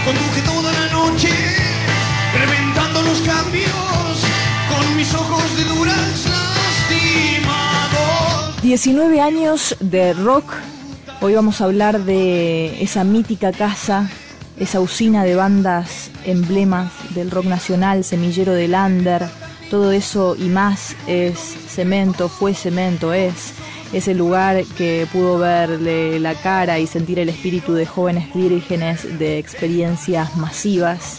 Conduje toda la noche, reventando los cambios, con mis ojos de duras lastimados. 19 años de rock. Hoy vamos a hablar de esa mítica casa, esa usina de bandas emblemas del rock nacional, semillero del under. Todo eso y más es Cemento, fue Cemento, es el lugar que pudo verle la cara y sentir el espíritu de jóvenes vírgenes de experiencias masivas.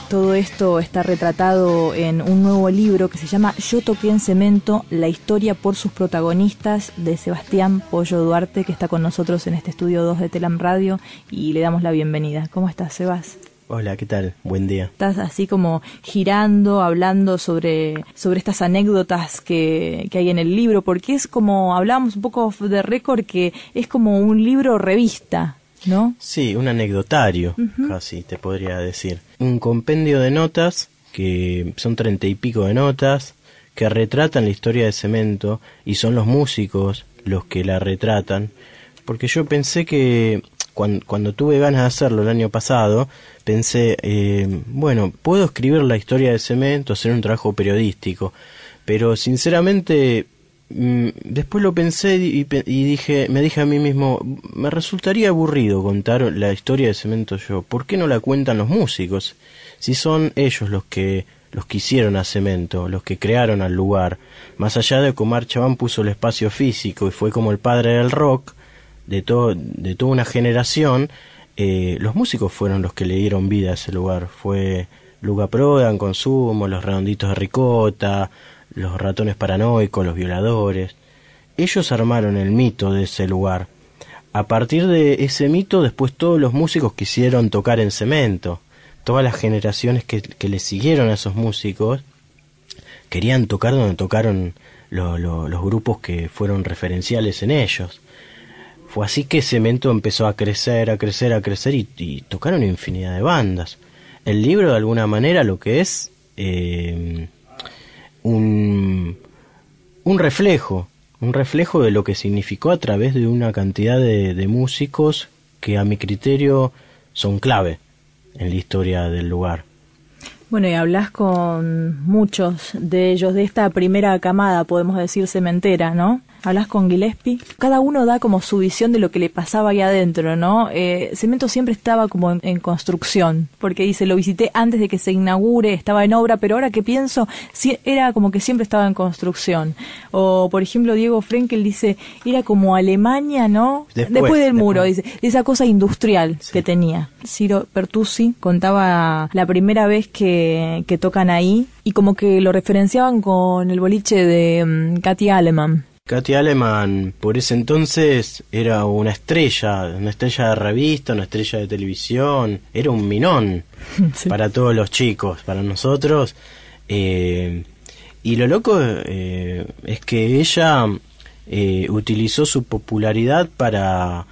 Todo esto está retratado en un nuevo libro que se llama Yo toqué en Cemento, la historia por sus protagonistas, de Sebastián Pollo Duarte, que está con nosotros en este estudio 2 de Telam Radio, y le damos la bienvenida. ¿Cómo estás, Sebas? Hola, ¿qué tal? Buen día. Estás así como girando, hablando sobre estas anécdotas que hay en el libro, porque es como, hablábamos un poco de récord, que es como un libro revista, ¿no? Sí, un anecdotario, casi te podría decir. Un compendio de notas, que son 30 y pico de notas, que retratan la historia de Cemento, y son los músicos los que la retratan, porque yo pensé que cuando tuve ganas de hacerlo el año pasado, pensé, bueno, puedo escribir la historia de Cemento, hacer un trabajo periodístico, pero sinceramente después lo pensé y dije, me dije a mí mismo, me resultaría aburrido contar la historia de Cemento yo. ¿Por qué no la cuentan los músicos? Si son ellos los que hicieron a Cemento, los que crearon al lugar. Más allá de que Omar Chabán puso el espacio físico y fue como el padre del rock de toda una generación, los músicos fueron los que le dieron vida a ese lugar. Fue Luca Prodan, Consumo, los Redonditos de Ricota, los Ratones Paranoicos, los Violadores. Ellos armaron el mito de ese lugar. A partir de ese mito, después todos los músicos quisieron tocar en Cemento. Todas las generaciones que le siguieron a esos músicos querían tocar donde tocaron los grupos que fueron referenciales en ellos. Fue así que Cemento empezó a crecer y tocaron infinidad de bandas. El libro, de alguna manera, lo que es un reflejo de lo que significó a través de una cantidad de músicos que a mi criterio son clave en la historia del lugar. Bueno, y hablas con muchos de ellos, de esta primera camada, podemos decir, cementera, ¿no? Hablas con Gillespie. Cada uno da como su visión de lo que le pasaba ahí adentro, ¿no? Cemento siempre estaba como en construcción, porque dice, lo visité antes de que se inaugure, estaba en obra, pero ahora que pienso, sí, era como que siempre estaba en construcción. O, por ejemplo, Diego Frenkel dice, era como Alemania, ¿no? Después del muro, dice, esa cosa industrial que tenía. Ciro Pertusi contaba la primera vez que tocan ahí, y como que lo referenciaban con el boliche de Katy Aleman. Katy Aleman por ese entonces era una estrella de revista, una estrella de televisión, era un minón sí. Para todos los chicos, para nosotros. Y lo loco es que ella utilizó su popularidad para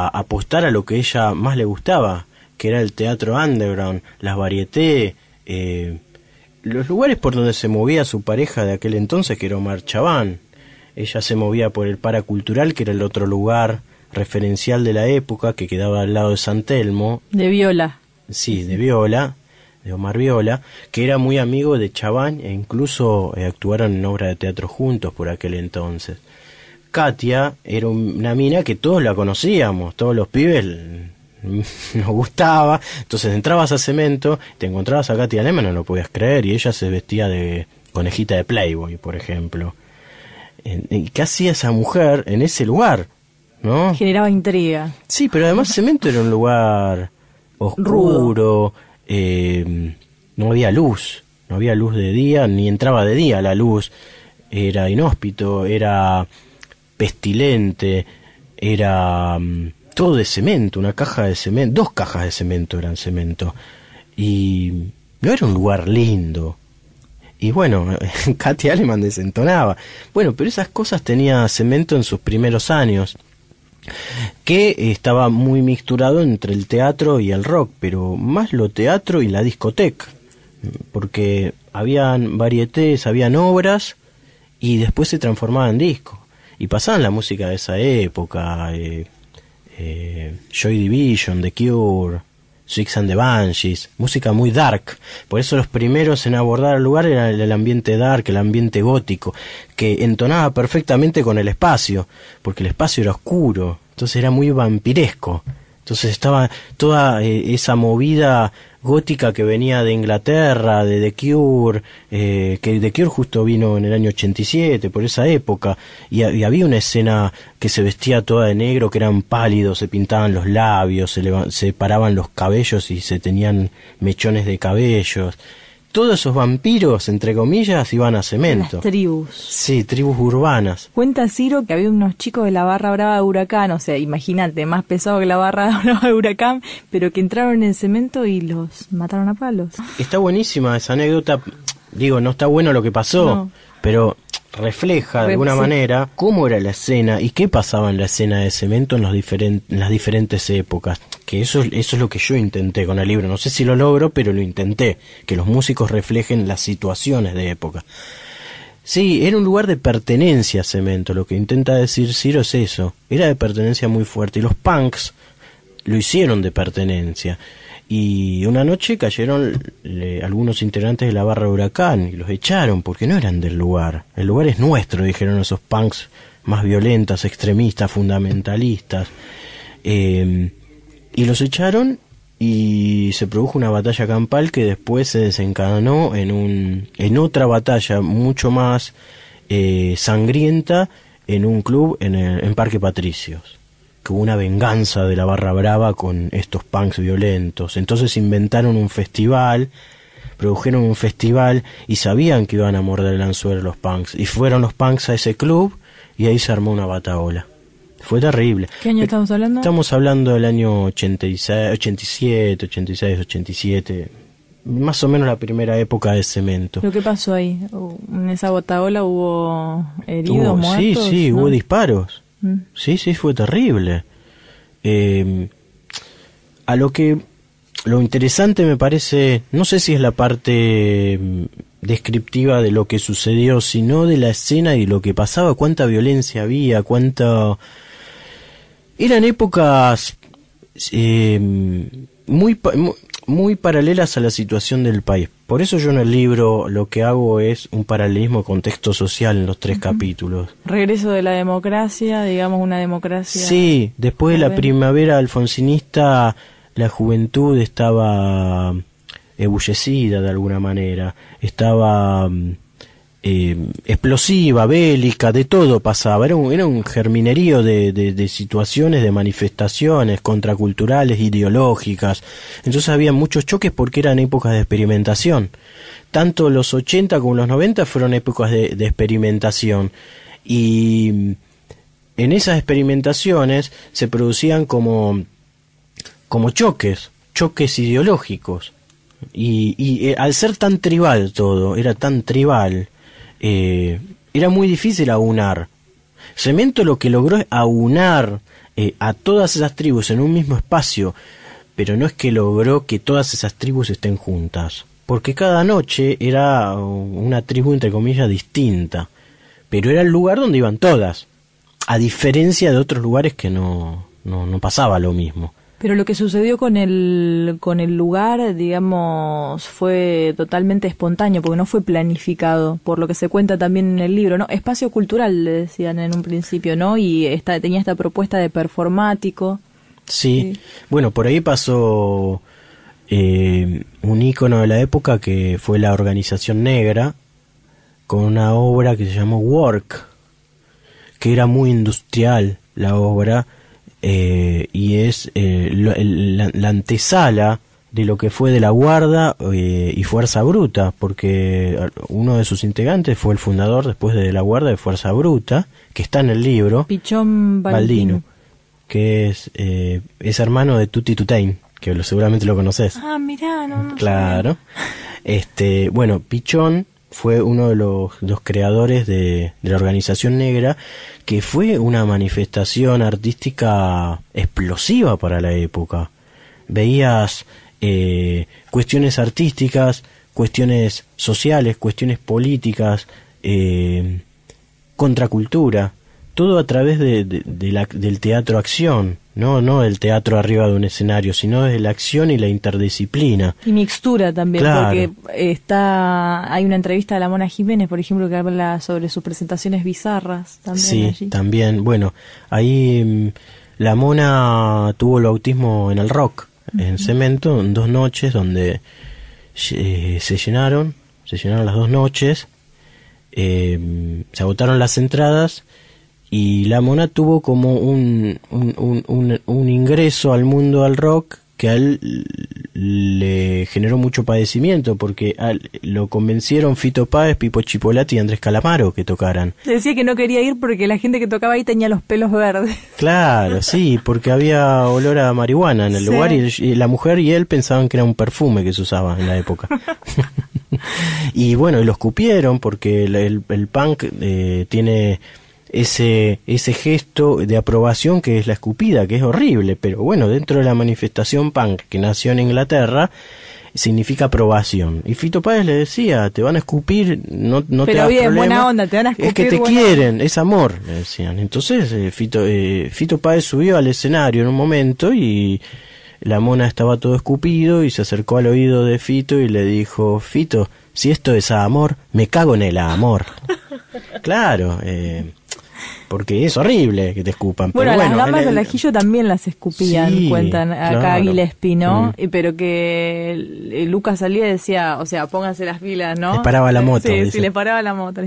apostar a lo que ella más le gustaba, que era el teatro underground, las varietés, los lugares por donde se movía su pareja de aquel entonces, que era Omar Chabán. Ella se movía por el Paracultural, que era el otro lugar referencial de la época, que quedaba al lado de San Telmo. De Viola. Sí, de Viola, de Omar Viola, que era muy amigo de Chabán, e incluso actuaron en obra de teatro juntos por aquel entonces. Katia era una mina que todos la conocíamos, todos los pibes nos gustaba. Entonces entrabas a Cemento, te encontrabas a Katy Aleman, no lo podías creer, y ella se vestía de conejita de Playboy, por ejemplo. ¿Qué hacía esa mujer en ese lugar? ¿No? Generaba intriga. Sí, pero además Cemento era un lugar oscuro, no había luz de día, ni entraba de día la luz, era inhóspito, era pestilente, era todo de cemento, una caja de cemento, 2 cajas de cemento eran cemento, y no era un lugar lindo. Y bueno, Katy Aleman desentonaba. Bueno, pero esas cosas tenía Cemento en sus primeros años, que estaba muy mixturado entre el teatro y el rock, pero más lo teatro y la discoteca, porque habían varietés, habían obras, y después se transformaba en disco. Y pasaban la música de esa época, Joy Division, The Cure, Six and the Banshees, música muy dark. Por eso los primeros en abordar el lugar era el ambiente dark, el ambiente gótico, que entonaba perfectamente con el espacio, porque el espacio era oscuro, entonces era muy vampiresco. Entonces estaba toda esa movida gótica que venía de Inglaterra, de The Cure, que The Cure justo vino en el año 87, por esa época, y había una escena que se vestía toda de negro, que eran pálidos, se pintaban los labios, se paraban los cabellos y se tenían mechones de cabellos. Todos esos vampiros, entre comillas, iban a Cemento. Las tribus. Sí, tribus urbanas. Cuenta Ciro que había unos chicos de la barra brava de Huracán, o sea, imagínate, más pesado que la barra brava de Huracán, pero que entraron en Cemento y los mataron a palos. Está buenísima esa anécdota. Digo, no está bueno lo que pasó, no, pero refleja de alguna manera cómo era la escena y qué pasaba en la escena de Cemento en las diferentes épocas. Que eso es lo que yo intenté con el libro. No sé si lo logro, pero lo intenté. Que los músicos reflejen las situaciones de época. Sí, era un lugar de pertenencia Cemento. Lo que intenta decir Ciro es eso. Era de pertenencia muy fuerte. Y los punks lo hicieron de pertenencia. Y una noche cayeron algunos integrantes de la barra de Huracán y los echaron porque no eran del lugar. El lugar es nuestro, dijeron esos punks más violentos, extremistas, fundamentalistas. Y los echaron y se produjo una batalla campal que después se desencadenó en otra batalla mucho más sangrienta en un club en Parque Patricios. Que hubo una venganza de la barra brava con estos punks violentos. Entonces inventaron un festival, produjeron un festival y sabían que iban a morder el anzuelo los punks. Y fueron los punks a ese club y ahí se armó una batahola. Fue terrible. ¿Qué año estamos hablando? Estamos hablando del año 86, 87, 86, 87. Más o menos la primera época de Cemento. ¿Lo que pasó ahí? ¿En esa batahola hubo heridos, muertos? Sí, ¿no? Hubo disparos. Sí, fue terrible. Lo interesante me parece, no sé si es la parte descriptiva de lo que sucedió, sino de la escena y lo que pasaba, cuánta violencia había, eran épocas muy paralelas a la situación del país. Por eso yo en el libro lo que hago es un paralelismo de contexto social en los 3 capítulos. Regreso de la democracia, digamos una democracia. Sí, después de la primavera alfonsinista, la juventud estaba ebullecida de alguna manera, estaba explosiva, bélica, de todo pasaba, era un germinerío de situaciones, de manifestaciones contraculturales, ideológicas. Entonces había muchos choques porque eran épocas de experimentación. Tanto los 80 como los 90 fueron épocas de experimentación, y en esas experimentaciones se producían como choques ideológicos, y al ser tan tribal todo, era tan tribal, era muy difícil aunar. Cemento lo que logró es aunar a todas esas tribus en un mismo espacio, pero no es que logró que todas esas tribus estén juntas, porque cada noche era una tribu entre comillas distinta, pero era el lugar donde iban todas, a diferencia de otros lugares que no pasaba lo mismo. Pero lo que sucedió con el lugar, digamos, fue totalmente espontáneo, porque no fue planificado, por lo que se cuenta también en el libro, ¿no? Espacio cultural, le decían en un principio, ¿no? Y tenía esta propuesta de performático. Sí. Bueno, por ahí pasó un ícono de la época que fue la Organización Negra, con una obra que se llamó Work, que era muy industrial la obra, y es la antesala de lo que fue de la Guarda y Fuerza Bruta, porque uno de sus integrantes fue el fundador después de la Guarda de Fuerza Bruta, que está en el libro, Pichón Baldino, que es hermano de Tutti Tutain, que seguramente lo conoces. Ah, mirá, no claro. Bueno, Pichón fue uno de los creadores de la Organización Negra, que fue una manifestación artística explosiva para la época. Veías cuestiones artísticas, cuestiones sociales, cuestiones políticas, contracultura, todo a través del teatro acción, no el teatro arriba de un escenario, sino de la acción y la interdisciplina. Y mixtura también, claro. Porque hay una entrevista de la Mona Jiménez, por ejemplo, que habla sobre sus presentaciones bizarras también. Sí, allí. también. Bueno, ahí la Mona tuvo el bautismo en el Rock, en Cemento, en 2 noches donde se llenaron las 2 noches, se agotaron las entradas y la Mona tuvo como un ingreso al mundo del rock que a él le generó mucho padecimiento, porque lo convencieron Fito Páez, Pipo Chipolati y Andrés Calamaro que tocaran. Decía que no quería ir porque la gente que tocaba ahí tenía los pelos verdes. Claro, sí, porque había olor a marihuana en el lugar y la mujer y él pensaban que era un perfume que se usaba en la época. Y bueno, y lo escupieron porque el punk tiene ese gesto de aprobación que es la escupida, que es horrible, pero bueno, dentro de la manifestación punk que nació en Inglaterra significa aprobación. Y Fito Páez le decía, te van a escupir, no te das pero bien, problema, buena onda, te van a escupir, es que te buena quieren, onda. es amor, le decían. Entonces Fito Páez subió al escenario en un momento y la Mona estaba todo escupido y se acercó al oído de Fito y le dijo, Fito, si esto es amor, me cago en el amor. Claro, porque es horrible que te escupan. Bueno, pero las bueno, gambas del ajillo también las escupían, sí, cuentan acá claro. Gillespie, ¿no? Pero que Lucas salía y decía, o sea, pónganse las pilas, ¿no? Les paraba la moto. Sí, dice. sí, les paraba la moto.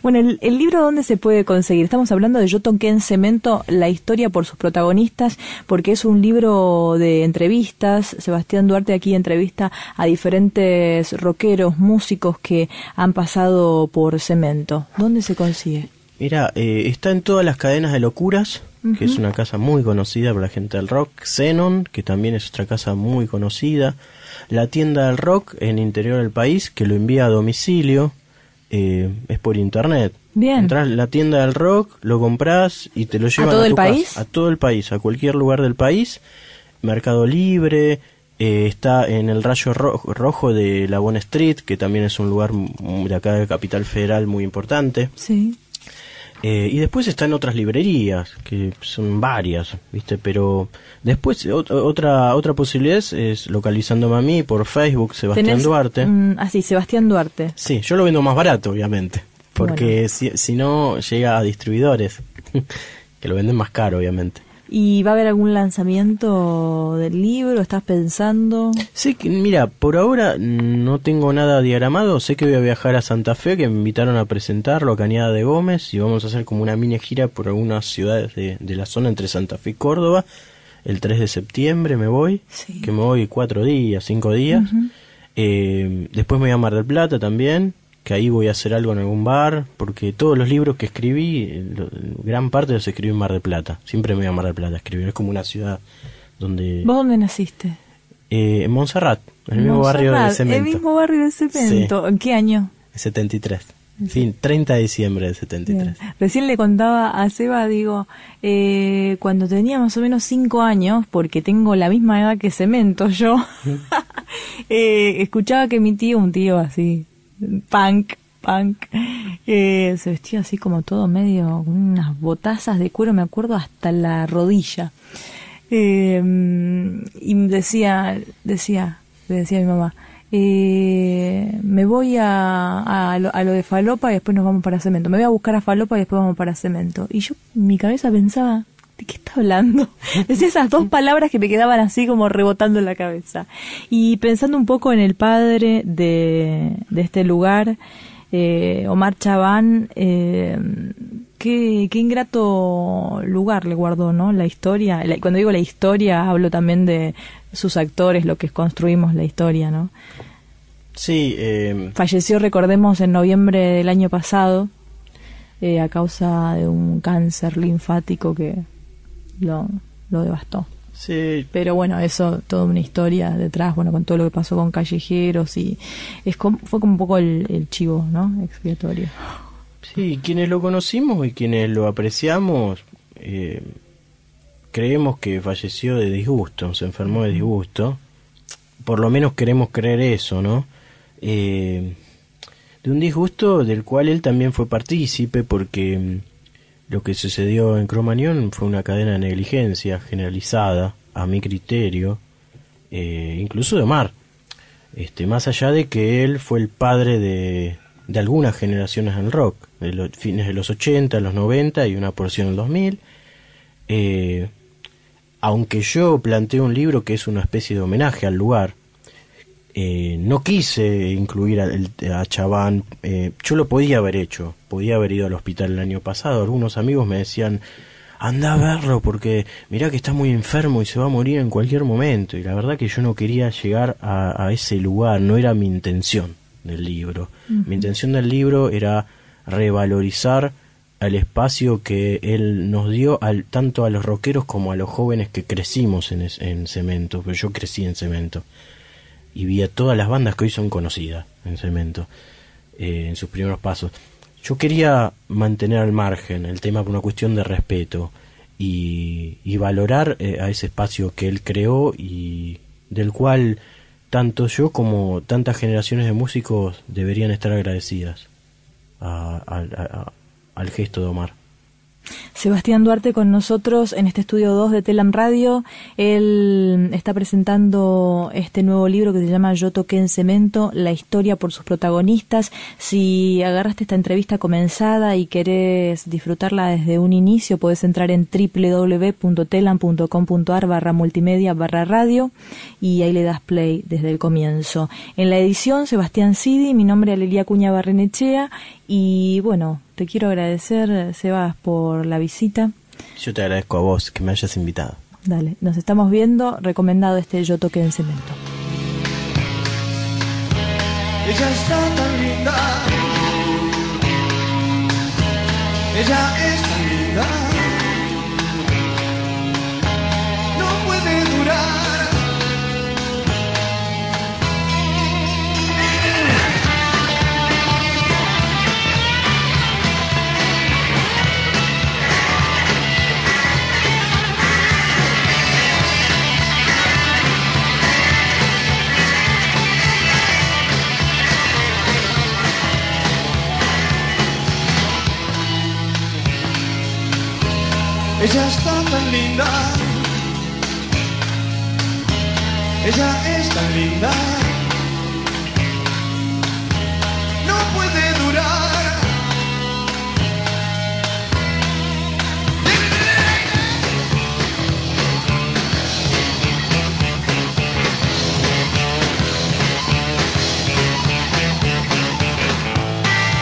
Bueno, el libro, ¿dónde se puede conseguir? Estamos hablando de Yo toqué en Cemento, la historia por sus protagonistas, porque es un libro de entrevistas. Sebastián Duarte aquí entrevista a diferentes rockeros, músicos que han pasado por Cemento. ¿Dónde se consigue? Mira, está en todas las cadenas de locuras, que es una casa muy conocida por la gente del rock. Xenon, que también es otra casa muy conocida. La tienda del rock en interior del país, que lo envía a domicilio, es por internet. Bien. Entras a la tienda del rock, lo compras y te lo llevan ¿A todo tu el casa. país? A todo el país, a cualquier lugar del país. Mercado Libre, está en el Rayo Rojo de la Bond Street, que también es un lugar de acá de Capital Federal muy importante. Sí. Y después está en otras librerías, que son varias, ¿viste? Pero después otra posibilidad es localizándome a mí por Facebook, Sebastián Duarte. Sí, Sebastián Duarte. Sí, yo lo vendo más barato, obviamente, porque bueno. si no llega a distribuidores, que lo venden más caro, obviamente. ¿Y va a haber algún lanzamiento del libro? ¿Estás pensando? Sí, mira, por ahora no tengo nada diagramado. Sé que voy a viajar a Santa Fe, que me invitaron a presentarlo a Cañada de Gómez, y vamos a hacer como una mini gira por algunas ciudades de la zona entre Santa Fe y Córdoba. El 3 de septiembre me voy, sí. Que me voy 4 días, 5 días. Después me voy a Mar del Plata también, que ahí voy a hacer algo en algún bar, porque todos los libros que escribí, gran parte los escribí en Mar del Plata. Siempre me voy a Mar del Plata a escribir, es como una ciudad donde... ¿Vos dónde naciste? En Montserrat, en el mismo barrio de Cemento. El mismo barrio de Cemento. Sí. ¿En qué año? 73. Fin, 30 de diciembre del 73. Bien. Recién le contaba a Seba, digo, cuando tenía más o menos 5 años, porque tengo la misma edad que Cemento yo, escuchaba que mi tío, un tío así, punk, se vestía así como todo medio, con unas botazas de cuero, me acuerdo, hasta la rodilla. Y decía mi mamá, me voy a lo de Falopa y después nos vamos para Cemento. Me voy a buscar a Falopa y después vamos para Cemento. Y yo en mi cabeza pensaba, ¿de qué está hablando? Decía esas 2 palabras que me quedaban así como rebotando en la cabeza. Y pensando un poco en el padre de este lugar, Omar Chabán, qué ingrato lugar le guardó, ¿no? La historia. Cuando digo la historia, hablo también de sus actores, lo que construimos la historia, ¿no? Sí. Falleció, recordemos, en noviembre del año pasado, a causa de un cáncer linfático que lo devastó. Sí. Pero bueno, eso, toda una historia detrás, bueno, con todo lo que pasó con Callejeros y fue como un poco el chivo, ¿no? Expiatorio. Sí, quienes lo conocimos y quienes lo apreciamos, creemos que falleció de disgusto, se enfermó de disgusto. Por lo menos queremos creer eso, ¿no? De un disgusto del cual él también fue partícipe, porque lo que sucedió en Cromañón fue una cadena de negligencia generalizada, a mi criterio, incluso de Omar. Más allá de que él fue el padre de algunas generaciones del rock, de los fines de los 80, los 90 y una porción del 2000. Aunque yo planteé un libro que es una especie de homenaje al lugar, no quise incluir a Chaván. Yo lo podía haber hecho, podía haber ido al hospital el año pasado. Algunos amigos me decían, anda a verlo porque mirá que está muy enfermo y se va a morir en cualquier momento. Y la verdad que yo no quería llegar a ese lugar, no era mi intención del libro. Mi intención del libro era revalorizar al espacio que él nos dio, tanto a los rockeros como a los jóvenes que crecimos en Cemento, pero yo crecí en Cemento y vi a todas las bandas que hoy son conocidas en Cemento, en sus primeros pasos. Yo quería mantener al margen el tema por una cuestión de respeto y valorar a ese espacio que él creó y del cual tanto yo como tantas generaciones de músicos deberían estar agradecidas al gesto de Omar. Sebastián Duarte con nosotros en este estudio 2 de Telam Radio. Él está presentando este nuevo libro que se llama Yo toqué en Cemento, la historia por sus protagonistas. Si agarraste esta entrevista comenzada y querés disfrutarla desde un inicio, podés entrar en www.telam.com.ar/multimedia/radio y ahí le das play desde el comienzo. En la edición, Sebastián Cidi, mi nombre es Alelia Cuña Barrenechea y bueno, te quiero agradecer, Sebas, por la visita. Yo te agradezco a vos que me hayas invitado. Dale, nos estamos viendo. Recomendado este Yo toqué en Cemento. Ella está tan linda. Ella es tan linda. No puede durar. Ella está tan linda. Ella es tan linda. No puede durar.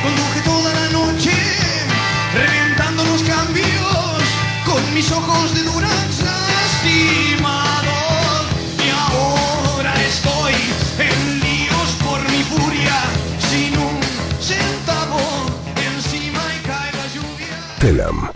Conduje toda la noche, reventando los cambios. Mis ojos de Duranza lastimados y ahora estoy en líos por mi furia sin un centavo encima y cae la lluvia. Telam.